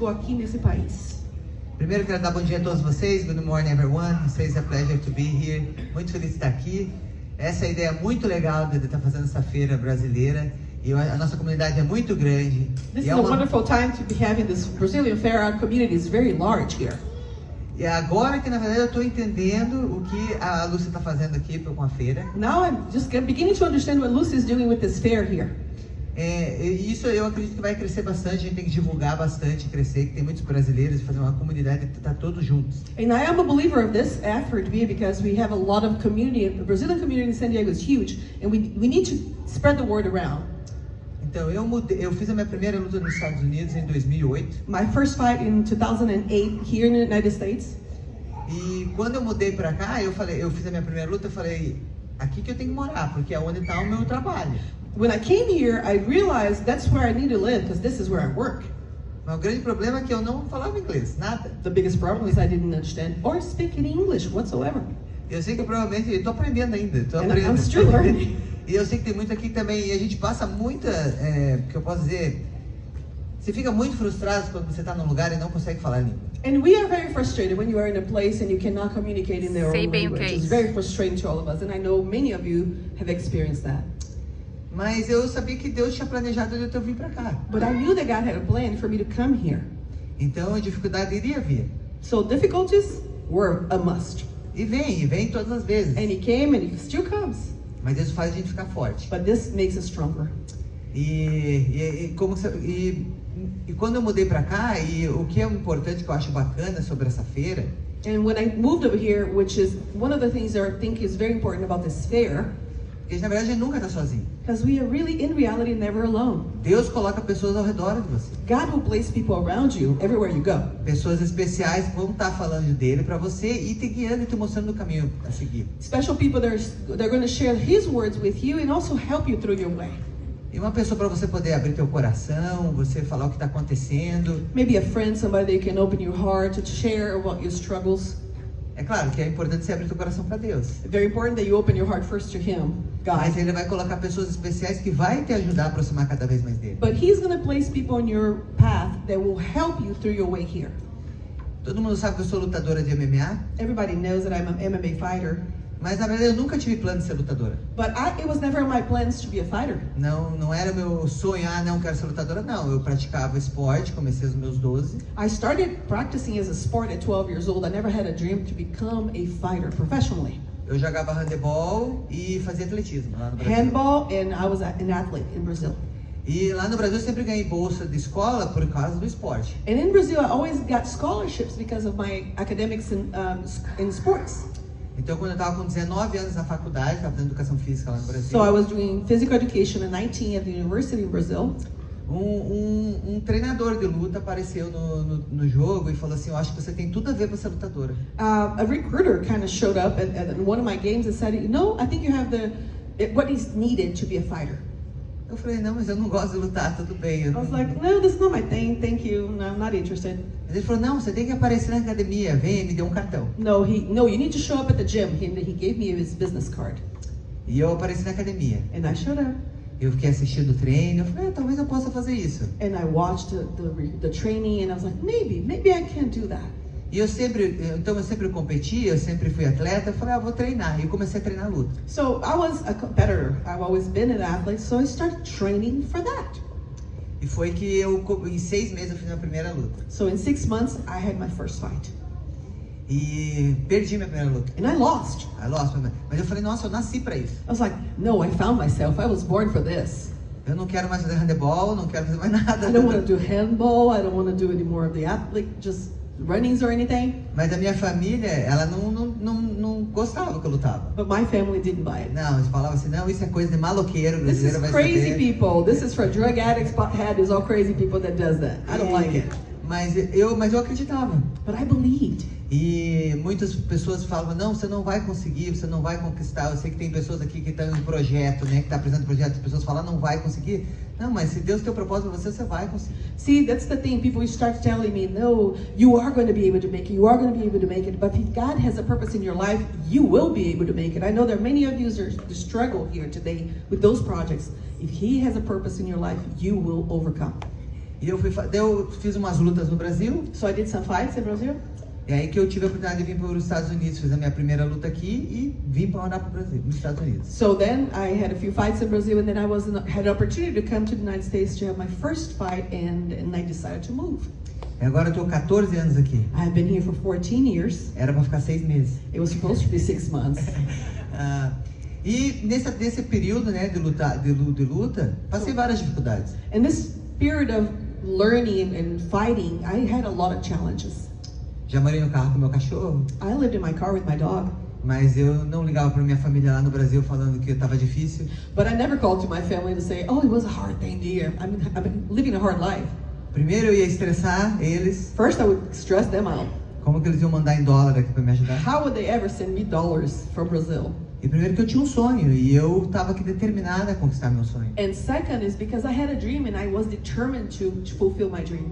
aqui nesse país. Primeiro quero dar bom dia a todos vocês. Good morning everyone. It's a pleasure to be here. Muito feliz de estar aqui. Essa é a ideia muito legal de estar fazendo essa feira brasileira. E a nossa comunidade é muito grande. This is a wonderful time to be having this Brazilian fair. Our community is very large here. E agora que na verdade eu estou entendendo o que a Lúcia está fazendo aqui com a feira. Now I'm just beginning to understand what Lucy is doing with this fair here. Isso eu acredito que vai crescer bastante, a gente tem que divulgar bastante, crescer, que tem muitos brasileiros, fazer uma comunidade e estar todos juntos. And I am a believer of this effort because we have a lot of community. The Brazilian community in San Diego is huge, and we need to spread the word around. Então eu fiz a minha primeira luta nos Estados Unidos em 2008. My first fight in 2008 here in the United States. E quando eu mudei para cá, eu fiz a minha primeira luta, eu falei, aqui que eu tenho que morar, porque é onde está o meu trabalho. When I came here, I realized that's where I need to live because this is where I work. Mas o grande problema é que eu não falava inglês, nada. The biggest problem is I didn't understand or speak any English whatsoever. Eu sei que eu provavelmente estou aprendendo ainda, I'm still learning. E eu sei que tem muito aqui também, e a gente passa muita, que eu posso dizer, você fica muito frustrado quando você está num lugar e não consegue falar a língua. And we are very frustrated when you are in a place and you cannot communicate in their own language. It's very frustrating to all of us, and I know many of you have experienced that. Mas eu sabia que Deus tinha planejado de eu vir para cá. But I knew that God had a plan for me to come here. Então a dificuldade iria vir. So difficulties were a must. E vem todas as vezes. And he came and he still comes. Mas isso faz a gente ficar forte. But this makes us stronger. E quando eu mudei para cá, e o que é importante que eu acho bacana sobre essa feira. And when I moved over here, which is one of the things that I think is very important about this fair. Porque na verdade a gente nunca está sozinho. Because we are really, in reality, never alone. Deus coloca pessoas ao redor de você. God will place people around you everywhere you go. Pessoas especiais vão estar falando dele para você e te guiando e te mostrando o caminho a seguir. Special people they're going to share His words with you and also help you through your way. E uma pessoa para você poder abrir teu coração, você falar o que está acontecendo. Maybe a friend, somebody that you can open your heart to share about your struggles. É claro que é importante você abrir teu coração para Deus. Very important that you open your heart first to Him, God. Mas Ele vai colocar pessoas especiais que vai te ajudar a aproximar cada vez mais dele. But He's going to place people on your path that will help you through your way here. Todo mundo sabe que eu sou lutadora de MMA. Everybody knows that I'm an MMA fighter. Mas na verdade eu nunca tive plano de ser lutadora. But it was never in my plans to be a fighter. Não era meu sonho, não quero ser lutadora, não. Eu praticava esporte, comecei aos meus 12. I started practicing as a sport at 12 years old. I never had a dream to become a fighter professionally. Eu jogava handebol e fazia atletismo lá no Brasil. Handball, and I was an athlete in Brazil. E lá no Brasil eu sempre ganhei bolsa de escola por causa do esporte. And in Brazil I always got scholarships because of my academics in sports. Então, quando eu estava com 19 anos na faculdade, estava fazendo educação física lá no Brasil. So I was doing physical education at 19 at the university in Brazil. Um treinador de luta apareceu no jogo e falou assim, eu acho que você tem tudo a ver para ser lutadora. A recruiter kind of showed up at one of my games and said, I think you have what is needed to be a fighter. Eu falei, não, mas eu não gosto de lutar, tudo bem. I was like, no, this is not my thing, thank you, no, I'm not interested. Ele falou, não, você tem que aparecer na academia, vem, me deu um cartão. No, you need to show up at the gym. He gave me his business card. E eu apareci na academia. And I showed up. Eu fiquei assistindo o treino, eu falei, talvez eu possa fazer isso. And I watched the training and I was like, maybe I can do that. E eu sempre competi, eu sempre fui atleta, eu falei, vou treinar. E eu comecei a treinar luta. So I was a competitor. I've always been an athlete, so I started training for that. E foi que em 6 meses eu fiz minha primeira luta. So in 6 months I had my first fight. E perdi minha primeira luta. And I lost. Mas eu falei, nossa, eu nasci para isso. I was like, no, I found myself. I was born for this. Eu não quero mais fazer handebol, não quero fazer mais nada. I don't want to do handball. I don't want to do any more of the athlete, just runnings or anything. Mas a minha família, ela não gostava que eu lutava. But my family didn't buy it. Não, eles falavam assim, não, isso é coisa de maloqueiro, This is brasileiro vai crazy saber. people. This is for drug addicts, pothead is all crazy people that does that. I don't like it. Mas eu acreditava. But I believed. E muitas pessoas falavam, não, você não vai conseguir, você não vai conquistar. Eu sei que tem pessoas aqui que estão em projeto, né, que está apresentando projeto, as pessoas falam, não vai conseguir. Não, mas se Deus tem um propósito para você, você vai conseguir. See, that's the thing. People start telling me, no, you are going to be able to make it. You are going to be able to make it. But if God has a purpose in your life, you will be able to make it. I know there are many of you that struggle here today with those projects. If He has a purpose in your life, you will overcome. E eu fiz umas lutas no Brasil. So I did some fights in Brazil. É aí que eu tive a oportunidade de vir para os Estados Unidos, fiz a minha primeira luta aqui e vim para morar para o Brasil, nos Estados Unidos. So then I had a few fights in Brazil, and then I had an opportunity to come to the United States to have my first fight, and I decided to move. E agora eu estou 14 anos aqui. I've been here for 14 years. Era para ficar 6 meses. It was supposed to be 6 months. E nesse período, né, de luta, passei várias dificuldades. In this period of learning and fighting, I had a lot of challenges. Já morei no carro com meu cachorro. I lived in my car with my dog. Mas eu não ligava para minha família lá no Brasil falando que estava difícil. But I never called to my family to say, "Oh, it was a hard thing here. I've been living a hard life." Primeiro eu ia estressar eles. First, I would stress them out. Como que eles iam mandar em dólar aqui para me ajudar? How would they ever send me dollars from Brazil? E primeiro que eu tinha um sonho e eu estava aqui determinada a conquistar meu sonho. And second is because I had a dream and I was determined to fulfill my dream.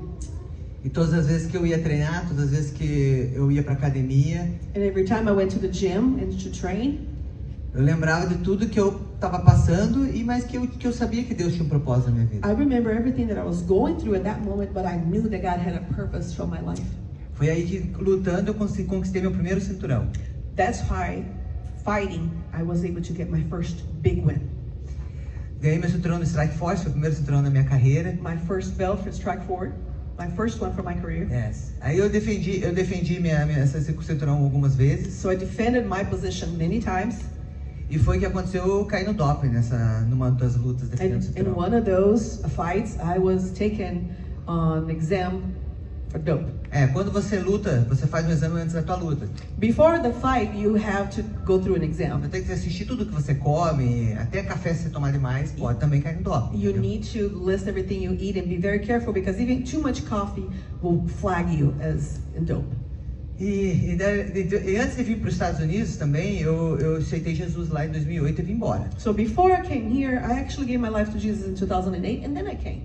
E todas as vezes que eu ia treinar, todas as vezes que eu ia para academia, And every time I went to the gym and to train, eu lembrava de tudo que eu estava passando e mais que eu sabia que Deus tinha um propósito na minha vida. I remember everything that I was going through at that moment, but I knew that God had a purpose for my life. Foi aí que lutando eu conquistei meu primeiro cinturão. That's why fighting, I was able to get my first big win. Ganhei meu cinturão no Strike Force, foi o primeiro cinturão da minha carreira. My first belt for Strike Forward, my first one for my career. Yes. Aí eu defendi esse cinturão algumas vezes. So I defended my position many times. E foi que aconteceu, eu caí no doping numa das lutas defendendo o In cinturão. one of those fights, I was taken on exam for dope. Quando você luta, você faz um exame antes da tua luta. Before the fight, you have to go through an exam. Você tem que assistir tudo que você come, até café se você tomar demais, pode também cair no doping. You Entendeu? need to list everything you eat and be very careful because even too much coffee will flag you as in dope. E antes de vir para os Estados Unidos também, eu aceitei Jesus lá em 2008 e vim embora. So before I came here, I actually gave my life to Jesus in 2008, and then I came.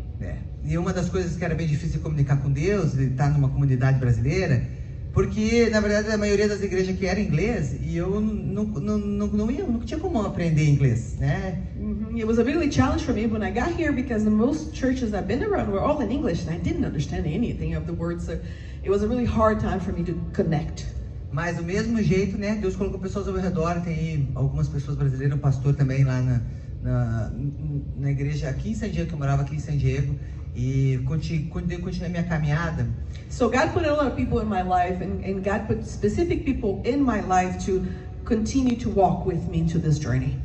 E uma das coisas que era bem difícil de comunicar com Deus, de estar numa comunidade brasileira, porque na verdade a maioria das igrejas que era inglês e eu não tinha como aprender inglês, né? It was a really challenge for me when I got here because the most churches I've been around were all in English, and I didn't understand anything of the words. So it was a really hard time for me to connect. Mas do mesmo jeito, né? Deus colocou pessoas ao redor, tem algumas pessoas brasileiras, um pastor também lá na igreja aqui em San Diego, que eu morava aqui em San Diego, e continuei minha caminhada. So God put a lot of people in my life, and God put specific people in my life to continue to walk with me into this journey.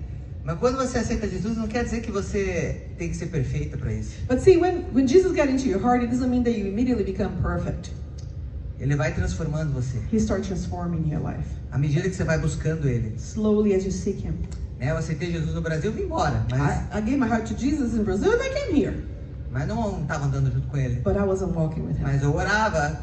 Mas quando você aceita Jesus, não quer dizer que você tem que ser perfeita para isso. But see, when Jesus got into your heart, it doesn't mean that you immediately become perfect. Ele vai transformando você. He starts transforming your life. À medida que você vai buscando Ele. Slowly as you seek Him. Eu aceitei Jesus no Brasil e vim embora. Mas I gave my heart to Jesus in Brazil and I came here. Mas não estava andando junto com Ele. But I wasn't walking with Him. Mas eu orava,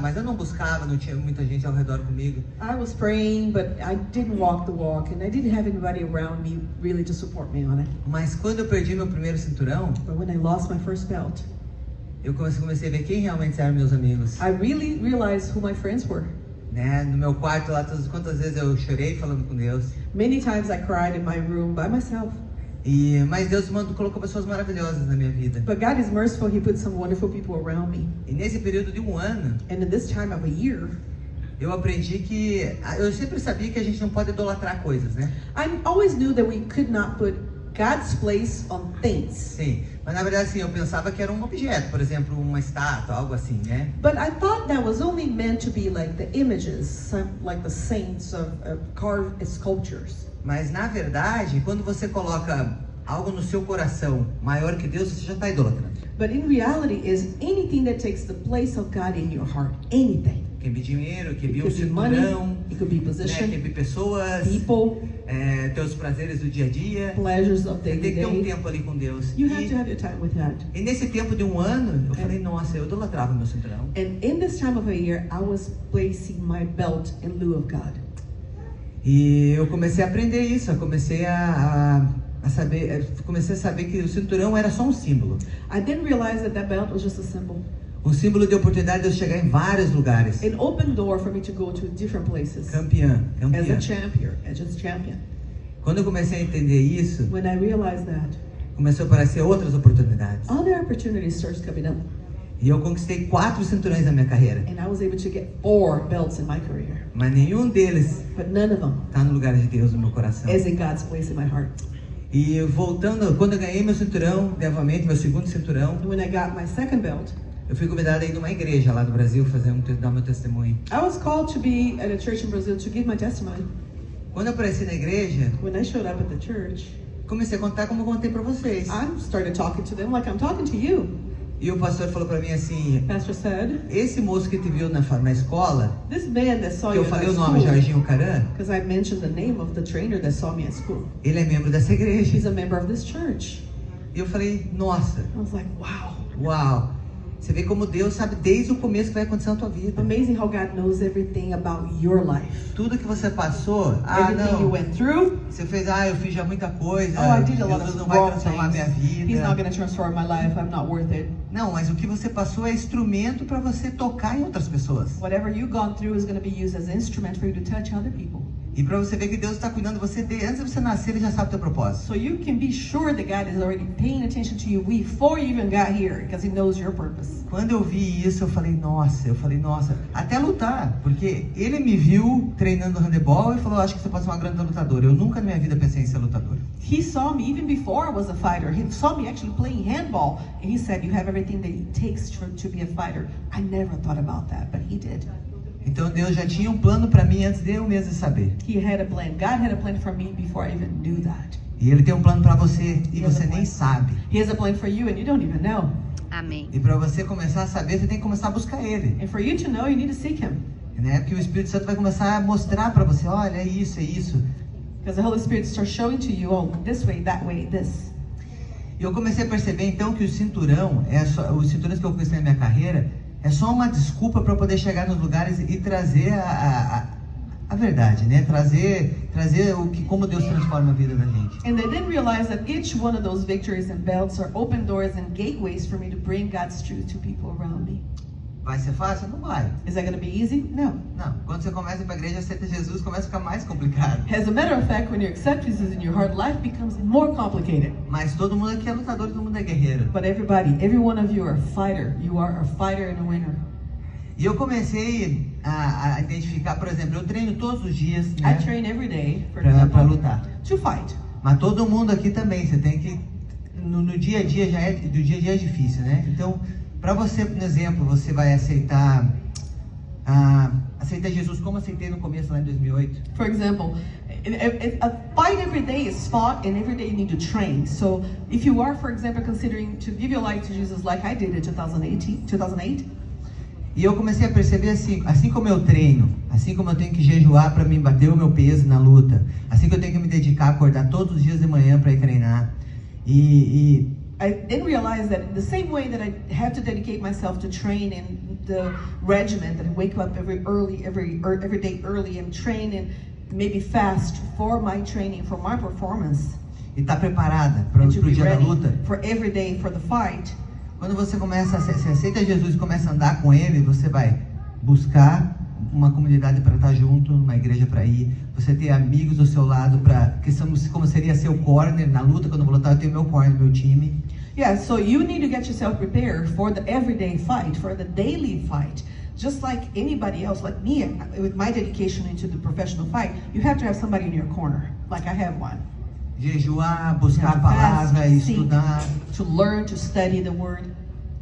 mas eu não buscava, não tinha muita gente ao redor comigo. I was praying, but I didn't walk the walk, and I didn't have anybody around me really to support me on it. Mas quando eu perdi meu primeiro cinturão, But when I lost my first belt, eu comecei a ver quem realmente eram meus amigos. I really realized who my friends were. No meu quarto lá, quantas vezes eu chorei falando com Deus. Many times I cried in my room by myself. Mas Deus colocou pessoas maravilhosas na minha vida. But God is merciful. He put some wonderful people around me. E nesse período de um ano, And in this time of a year, eu aprendi que eu sempre sabia que a gente não pode idolatrar coisas, né? I always knew that we could not put God's place on things. Sim, mas na verdade assim, eu pensava que era um objeto, por exemplo, uma estátua, algo assim, né? But I thought that was only meant to be like the images, like the saints of carved sculptures. Mas na verdade, quando você coloca algo no seu coração maior que Deus, você já está idolatrando. But in reality, is anything that takes the place of God in your heart, anything. Quer ver dinheiro, quer It ver um could be money, cinturão, it could be né? position, Quer ver pessoas, people, teus prazeres do dia a dia. pleasures of Você day tem to que ter um day. tempo ali com Deus. You have to have your time with God. E nesse tempo de um ano, eu falei, nossa, eu idolatrava meu cinturão. And in this time of a year, I was placing my belt in lieu of God. E eu comecei a aprender isso, eu comecei a saber que o cinturão era só um símbolo. I didn't realize that belt was just a symbol. Um símbolo de oportunidade de eu chegar em vários lugares. An open door for me to go to different places. Campeã. As a champion, as a champion. Quando eu comecei a entender isso, When I realized that, começou a aparecer outras oportunidades. other opportunities started coming up. E eu conquistei 4 cinturões na minha carreira. And I was able to get 4 belts in my career. Mas nenhum deles But none of them tá no lugar de Deus no meu coração. is in God's place in my heart. E voltando, quando eu ganhei meu cinturão, novamente, meu segundo cinturão, And when I got my second belt, eu fui convidado a ir numa igreja lá do Brasil dar meu testemunho. I was called to be at a church in Brazil to give my testimony. Quando eu apareci na igreja, When I showed up at the church, comecei a contar como eu contei para vocês. I started talking to them like I'm talking to you. E o pastor falou para mim assim: The pastor said, esse moço que te viu na escola, this man that saw que you eu at falei my o nome, school, Jorginho Caran, because I mentioned the name of the trainer that saw me at school. ele é membro dessa igreja. He's a member of this church. E eu falei: nossa, I was like, wow. uau. Você vê como Deus sabe desde o começo que vai acontecer na tua vida. Amazing how God knows everything about your life. Tudo que você passou, Everything you não, went through. você fez, eu fiz já muita coisa, Oh, I did a lot Jesus of não vai wrong transformar minha things. He's not vida. going to transform my life. I'm not worth it. Não, mas o que você passou é instrumento para você tocar em outras pessoas. Whatever you've gone through is going to be used as an instrument for you to touch other people. E para você ver que Deus está cuidando de você, antes de você nascer, Ele já sabe o teu propósito. So you can be sure that God is already paying attention to you before you even got here, because He knows your purpose. Quando eu vi isso, eu falei, nossa, até lutar, porque Ele me viu treinando handebol e falou, acho que você pode ser uma grande lutadora. Eu nunca na minha vida pensei em ser lutadora. He saw me even before I was a fighter. He saw me actually playing handball, and He said, you have everything that it takes to be a fighter. I never thought about that, but He did. Então Deus já tinha um plano para mim antes de eu mesmo saber. He had a plan. God had a plan for me before I even knew that. E Ele tem um plano para você e você nem sabe. He has a plan for you and you don't even know. Amém. E para você começar a saber, você tem que começar a buscar Ele, And for you to know, you need to seek Him. né? Porque o Espírito Santo vai começar a mostrar para você, olha, é isso. Because the Holy Spirit starts showing to you, oh, this way, this. E eu comecei a perceber então que o cinturão, os cinturões que eu conquistei na minha carreira, é só uma desculpa para eu poder chegar nos lugares e trazer a verdade, né? Trazer como Deus transforma a vida da gente. And they didn't realize that each one of those victories and belts are open doors and gateways for me to bring God's truth to people around me. Vai ser fácil? Não vai. Is that going to be easy? No. Não. Quando você começa a ir para a igreja, aceita Jesus, começa a ficar mais complicado. As a matter of fact, when you accept Jesus in your heart, life becomes more complicated. Mas todo mundo aqui é lutador e todo mundo é guerreiro. But every one of you are a fighter. You are a fighter and a winner. E eu comecei a identificar, por exemplo, eu treino todos os dias, né, I train every day, for para example, lutar. to fight. Mas todo mundo aqui também, você tem que no dia a dia do dia a dia é difícil, né? Então, para você, por exemplo, você vai aceitar Jesus como aceitei no começo lá em 2008. For example, a fight every day is fought, and every day you need to train. So, if you are, for example, considering to give your life to Jesus like I did in 2008. E eu comecei a perceber assim como eu treino, assim como eu tenho que jejuar para me bater o meu peso na luta, assim que eu tenho que me dedicar a acordar todos os dias de manhã para ir treinar. I didn't realize that the same way that I have to dedicate myself to train in the regimen, that I wake up every day early and train and maybe fast for my training, for my performance. E tá preparada para o dia da luta? For every day for the fight. Quando você aceita Jesus e começa a andar com Ele, você vai buscar uma comunidade para estar junto, uma igreja para ir, você ter amigos do seu lado, que são como seria seu corner na luta. Quando eu vou lutar, eu tenho meu corner, meu time. Yeah, so you need to get yourself prepared for the everyday fight, for the daily fight. Just like anybody else, like me, with my dedication into the professional fight, you have to have somebody in your corner, like I have one. Jejuar, buscar a palavra, estudar. To learn, to study the word.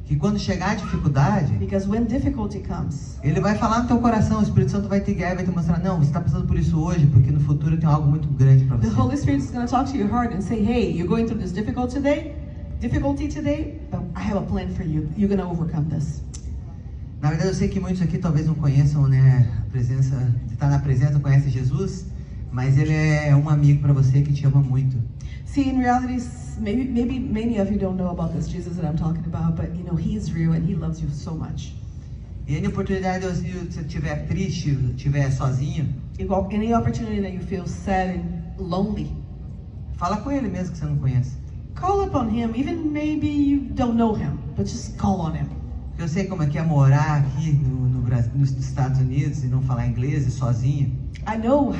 Que quando chegar a dificuldade, because when difficulty comes, Ele vai falar no teu coração, o Espírito Santo vai te guiar e vai te mostrar, não, você está passando por isso hoje, porque no futuro tem algo muito grande para você. The Holy Spirit is going to talk to your heart and say, hey, you're going through this difficulty today, but I have a plan for you. You're going to overcome this. Na verdade, eu sei que muitos aqui talvez não conheçam, né, a presença, de estar na presença, conhece Jesus, mas Ele é um amigo para você que te ama muito. See, in reality, maybe many of you don't know about this Jesus that I'm talking about, but you know, He is real and He loves you so much. E any oportunidade, se você estiver triste, estiver sozinho, Any opportunity that you feel sad and lonely, fala com Ele mesmo que você não conhece. call upon Him, even maybe you don't know Him, but just call on Him. Eu sei como é que é morar aqui no Brasil, nos Estados Unidos e não falar inglês e sozinho. I know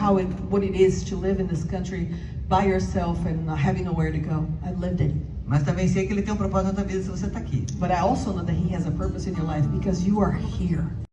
what it is to live in this country by yourself and having nowhere to go. I lived it. Mas também sei que Ele tem um propósito na tua vida se você está aqui. But I also know that He has a purpose in your life because you are here.